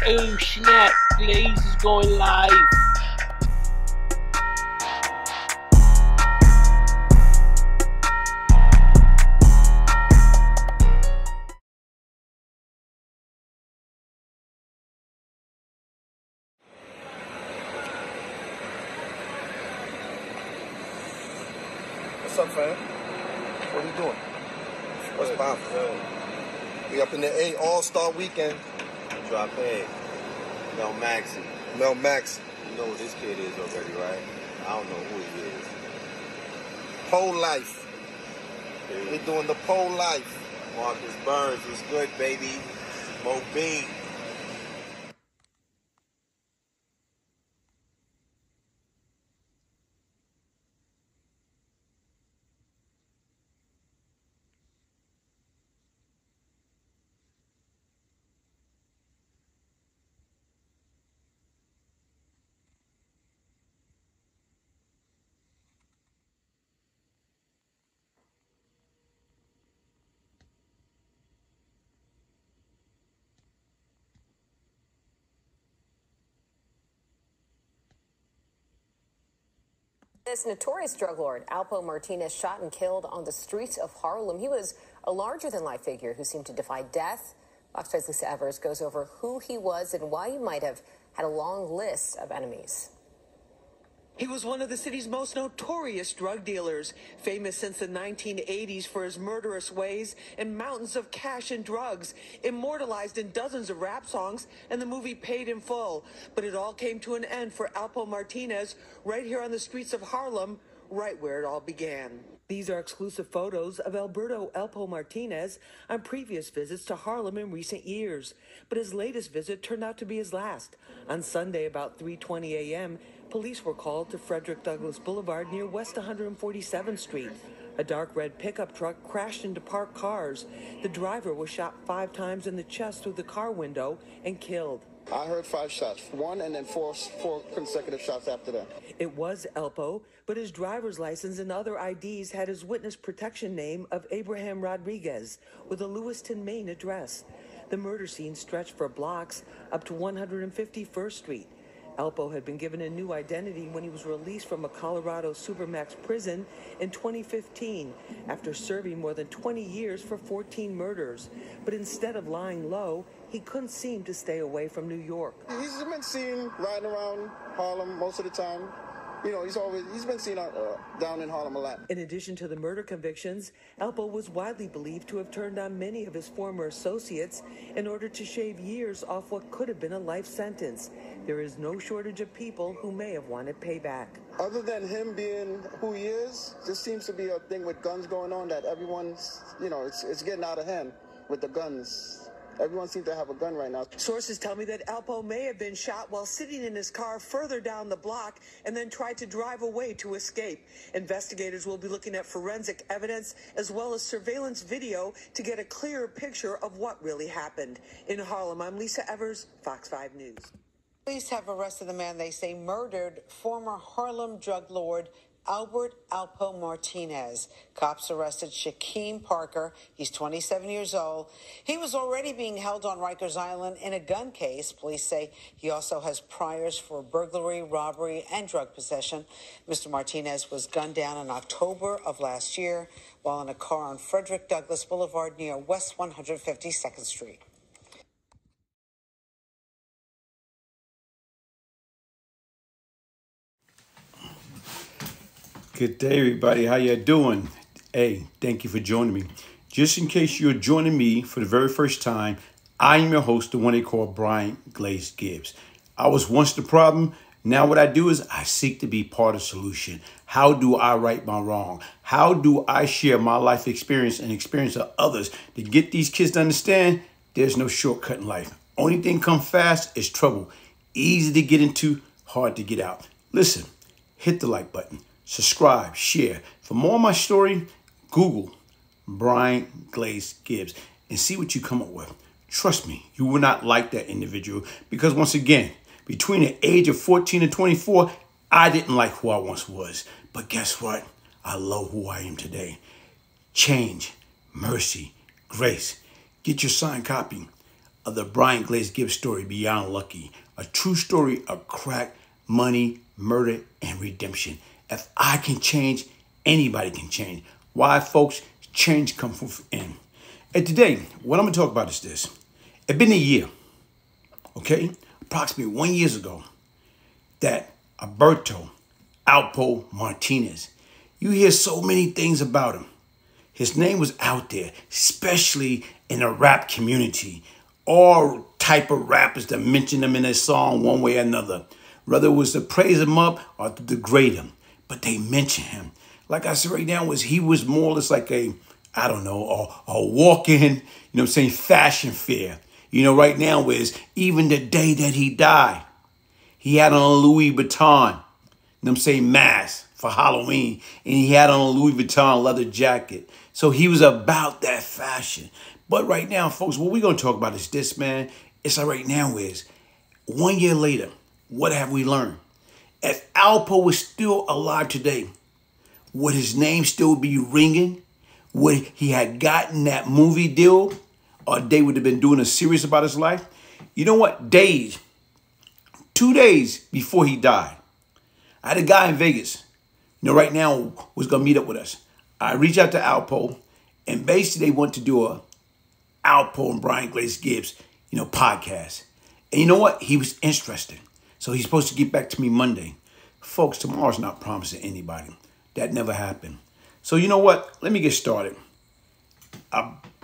Oh snap, Glaze is going live. What's up, fam? What are you doing? What's poppin'? We up in the A All-Star Weekend. Drop A. Mel Maxey. Mel Maxey. You know who this kid is already, right? I don't know who he is. Pole Life. We're doing the Pole Life. Marcus Burns was good, baby. Mo B. This notorious drug lord, Alpo Martinez, shot and killed on the streets of Harlem. He was a larger-than-life figure who seemed to defy death. Fox 5's Lisa Evers goes over who he was and why he might have had a long list of enemies. He was one of the city's most notorious drug dealers, famous since the 1980s for his murderous ways and mountains of cash and drugs, immortalized in dozens of rap songs and the movie Paid in Full. But it all came to an end for Alpo Martinez right here on the streets of Harlem, right where it all began. These are exclusive photos of Alberto Alpo Martinez on previous visits to Harlem in recent years. But his latest visit turned out to be his last. On Sunday, about 3:20 a.m., police were called to Frederick Douglass Boulevard near West 147th Street. A dark red pickup truck crashed into parked cars. The driver was shot 5 times in the chest through the car window and killed. I heard 5 shots, 1 and then four consecutive shots after that. It was Alpo, but his driver's license and other IDs had his witness protection name of Abraham Rodriguez with a Lewiston, Maine address. The murder scene stretched for blocks up to 151st Street. Alpo had been given a new identity when he was released from a Colorado Supermax prison in 2015 after serving more than 20 years for 14 murders. But instead of lying low, he couldn't seem to stay away from New York. He's been seen riding around Harlem most of the time. You know, he's been seen down in Harlem a lot. In addition to the murder convictions, Alpo was widely believed to have turned on many of his former associates in order to shave years off what could have been a life sentence. There is no shortage of people who may have wanted payback. Other than him being who he is, just seems to be a thing with guns going on that everyone's, you know, it's getting out of hand with the guns. Everyone seems to have a gun right now. Sources tell me that Alpo may have been shot while sitting in his car further down the block and then tried to drive away to escape. Investigators will be looking at forensic evidence as well as surveillance video to get a clearer picture of what really happened. In Harlem, I'm Lisa Evers, Fox 5 News. Police have arrested the man they say murdered former Harlem drug lord Alpo Martinez. Cops arrested Shaquem Parker. He's 27 years old. He was already being held on Rikers Island in a gun case. Police say he also has priors for burglary, robbery, and drug possession. Mr. Martinez was gunned down in October of last year while in a car on Frederick Douglass Boulevard near West 152nd Street. Good day, everybody. How you doing? Hey, thank you for joining me. Just in case you're joining me for the very first time, I am your host, the one they call Brian Glaze Gibbs. I was once the problem. Now what I do is I seek to be part of the solution. How do I right my wrong? How do I share my life experience and experience of others to get these kids to understand there's no shortcut in life? Only thing come fast is trouble. Easy to get into, hard to get out. Listen, hit the like button. Subscribe, share. For more of my story, Google Brian Glaze Gibbs and see what you come up with. Trust me, you will not like that individual because once again, between the age of 14 and 24, I didn't like who I once was. But guess what? I love who I am today. Change, mercy, grace. Get your signed copy of the Brian Glaze Gibbs story, Beyond Lucky. A true story of crack, money, murder, and redemption. If I can change, anybody can change. Why, folks? Change comes from within. And today, what I'm going to talk about is this. It's been a year, okay? Approximately 1 year ago, that Alberto, Alpo Martinez, you hear so many things about him. His name was out there, especially in the rap community. All type of rappers that mention him in their song one way or another. Whether it was to praise him up or to degrade him. But they mention him. Like I said right now, he was more or less like a walk-in, you know what I'm saying, fashion fair. You know, right now is even the day that he died, he had on a Louis Vuitton, you know what I'm saying, mask for Halloween. And he had on a Louis Vuitton leather jacket. So he was about that fashion. But right now, folks, what we're going to talk about is this, man. It's like right now is 1 year later, what have we learned? If Alpo was still alive today, would his name still be ringing? Would he had gotten that movie deal? Or they would have been doing a series about his life? You know what? 2 days before he died, I had a guy in Vegas, you know, right now was going to meet up with us. I reached out to Alpo, and basically they want to do a Alpo and Brian Glaze Gibbs, you know, podcast. And you know what? He was interested. So he's supposed to get back to me Monday. Folks, tomorrow's not promising anybody. That never happened. So you know what? Let me get started.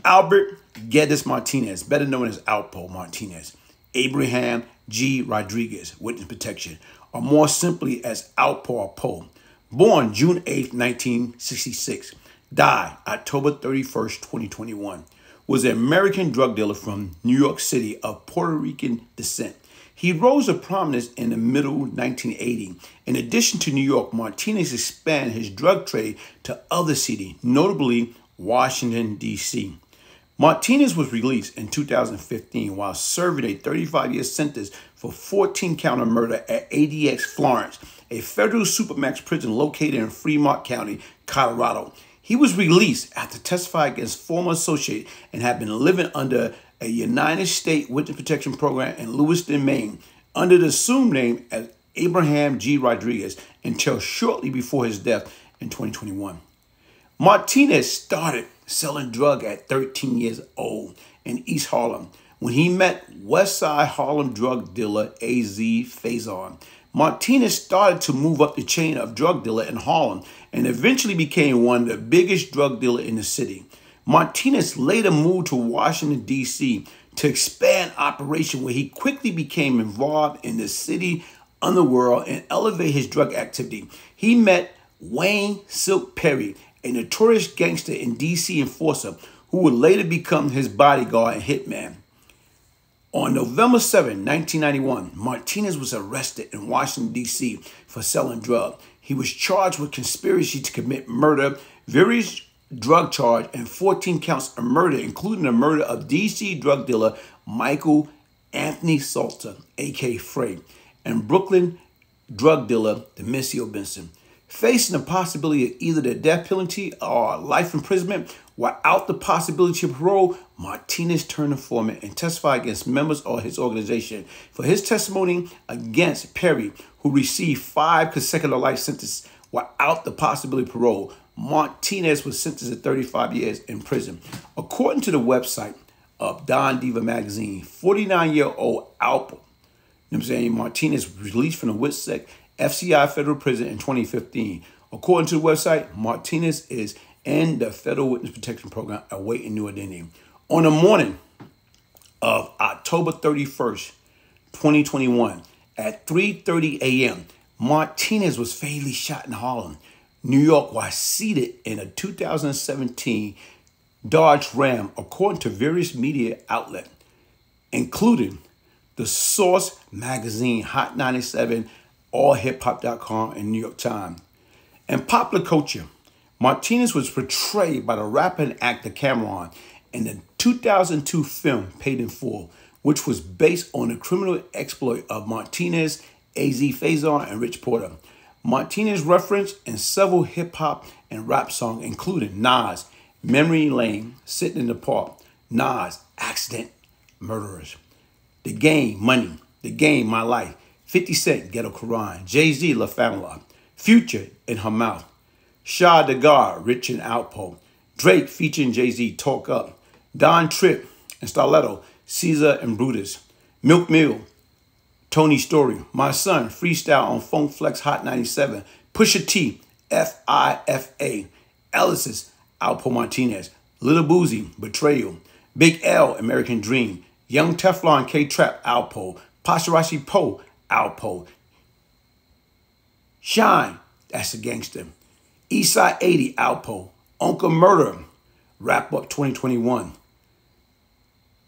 Albert Glaze Martinez, better known as Alpo Martinez, Abraham G. Rodriguez, witness protection, or more simply as Alpo, born June 8, 1966, died October 31st, 2021, was an American drug dealer from New York City of Puerto Rican descent. He rose to prominence in the middle 1980s. In addition to New York, Martinez expanded his drug trade to other cities, notably Washington, D.C. Martinez was released in 2015 while serving a 35-year sentence for 14-count of murder at ADX Florence, a federal supermax prison located in Fremont County, Colorado. He was released after testifying against former associate and had been living under a United States Witness Protection Program in Lewiston, Maine, under the assumed name as Abraham G. Rodriguez until shortly before his death in 2021. Martinez started selling drugs at 13 years old in East Harlem when he met West Side Harlem drug dealer aziefaison. Martinez started to move up the chain of drug dealer in Harlem and eventually became one of the biggest drug dealers in the city. Martinez later moved to Washington, D.C. to expand operation where he quickly became involved in the city underworld and elevate his drug activity. He met Wayne Silk Perry, a notorious gangster and D.C. enforcer who would later become his bodyguard and hitman. On November 7, 1991, Martinez was arrested in Washington, D.C. for selling drugs. He was charged with conspiracy to commit murder, various drug charge, and 14 counts of murder, including the murder of D.C. drug dealer Michael Anthony Salter, a.k.a. Frey, and Brooklyn drug dealer Demisio Benson. Facing the possibility of either the death penalty or life imprisonment without the possibility of parole, Martinez turned informant and testified against members of his organization. For his testimony against Perry, who received 5 consecutive life sentences without the possibility of parole, Martinez was sentenced to 35 years in prison. According to the website of Don Diva magazine, 49-year-old Alpo, you know what I'm saying, Martinez was released from the Whitsick FCI federal prison in 2015. According to the website, Martinez is in the Federal Witness Protection Program awaiting new identity. On the morning of October 31st, 2021, at 3:30 a.m., Martinez was fatally shot in Harlem, New York, while seated in a 2017 Dodge Ram, according to various media outlets, including The Source Magazine, Hot 97, allhiphop.com, and New York Times. In popular culture, Martinez was portrayed by the rapper and actor Cameron in the 2002 film Paid in Full, which was based on the criminal exploit of Martinez, aziefaison, and Rich Porter. Martinez referenced in several hip-hop and rap songs, including Nas, Memory Lane, Sitting in the Park, Nas, Accident, murderers. The Game, Money. The Game, My Life. 50 Cent, Ghetto Quran. Jay-Z, La Famila. Future, In Her Mouth. Shah Degar, Rich and Alpo. Drake featuring Jay-Z, Talk Up. Don Tripp and Starletto, Caesar and Brutus. Milk Mill, Tony Story. My Son, Freestyle on Funk Flex Hot 97. Pusha T, FIFA. Ellis's, Alpo Martinez. Little Boozy, Betrayal. Big L, American Dream. Young Teflon, K-Trap, Alpo. Pasharashi Poe, Alpo. Shine, that's a gangster. Eastside 80, Alpo. Uncle Murder, Wrap Up 2021.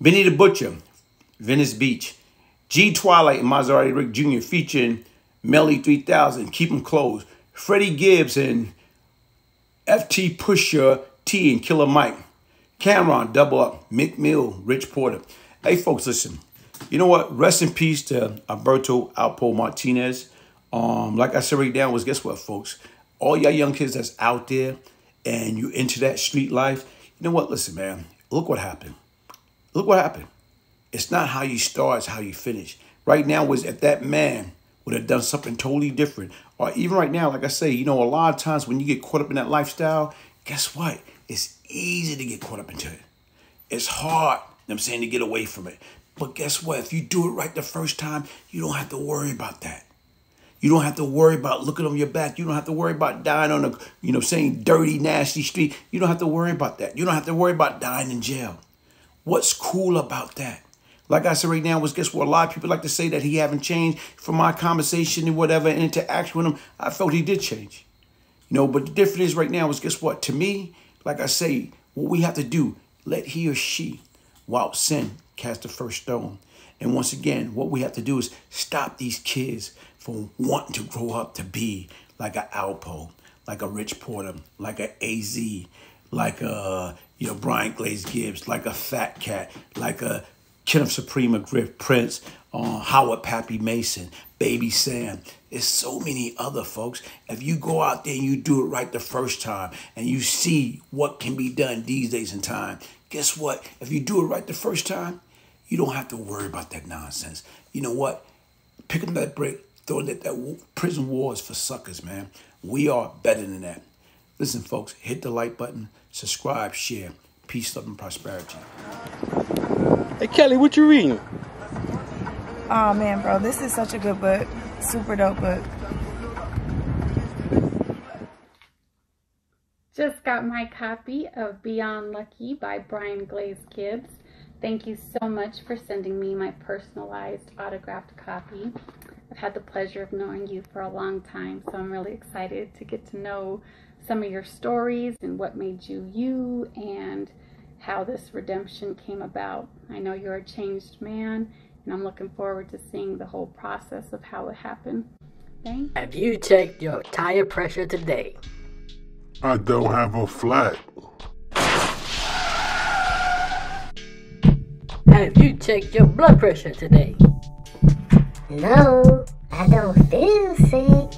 Benny the Butcher, Venice Beach. G Twilight and Maserati Rick Jr. featuring Melly 3000, Keep 'Em Closed. Freddie Gibbs and FT Pusher T and Killer Mike. Cameron, Double Up. Mick Mill, Rich Porter. Hey, folks, listen. You know what? Rest in peace to Alberto Alpo Martinez. Like I said right now, guess what, folks? All y'all young kids that's out there and you into that street life, you know what? Listen, man. Look what happened. Look what happened. It's not how you start, it's how you finish. Right now, was if that man would have done something totally different, or even right now, like I say, you know, a lot of times when you get caught up in that lifestyle, guess what? It's easy to get caught up into it. It's hard, I'm saying, to get away from it. But guess what? If you do it right the first time, you don't have to worry about that. You don't have to worry about looking on your back. You don't have to worry about dying on a, saying dirty, nasty street. You don't have to worry about that. You don't have to worry about dying in jail. What's cool about that? Like I said right now, guess what? A lot of people like to say that he haven't changed. From my conversation and whatever and interaction with him, I felt he did change. But the difference is right now is, guess what? To me, like I say, what we have to do, let he or she, without sin, cast the first stone. And once again, what we have to do is stop these kids from wanting to grow up to be like a Alpo, like a Rich Porter, like a AZ, like a Brian Glaze Gibbs, like a Fat Cat, like a Kenneth Suprema Griff Prince, Howard Pappy Mason, Baby Sam. There's so many other folks. If you go out there and you do it right the first time and you see what can be done these days and time, guess what? If you do it right the first time, you don't have to worry about that nonsense. You know what? Pick up that brick, throw it at that prison wars for suckers, man. We are better than that. Listen, folks, hit the like button, subscribe, share. Peace, love, and prosperity. Hey, Kelly, what you reading? Oh, man, bro, this is such a good book. Super dope book. Just got my copy of Beyond Lucky by Brian Glaze Gibbs. Thank you so much for sending me my personalized autographed copy. I've had the pleasure of knowing you for a long time, so I'm really excited to get to know some of your stories and what made you you and how this redemption came about. I know you're a changed man, and I'm looking forward to seeing the whole process of how it happened. Thanks. Have you checked your tire pressure today? I don't have a flat. Have you checked your blood pressure today? No, I don't feel sick.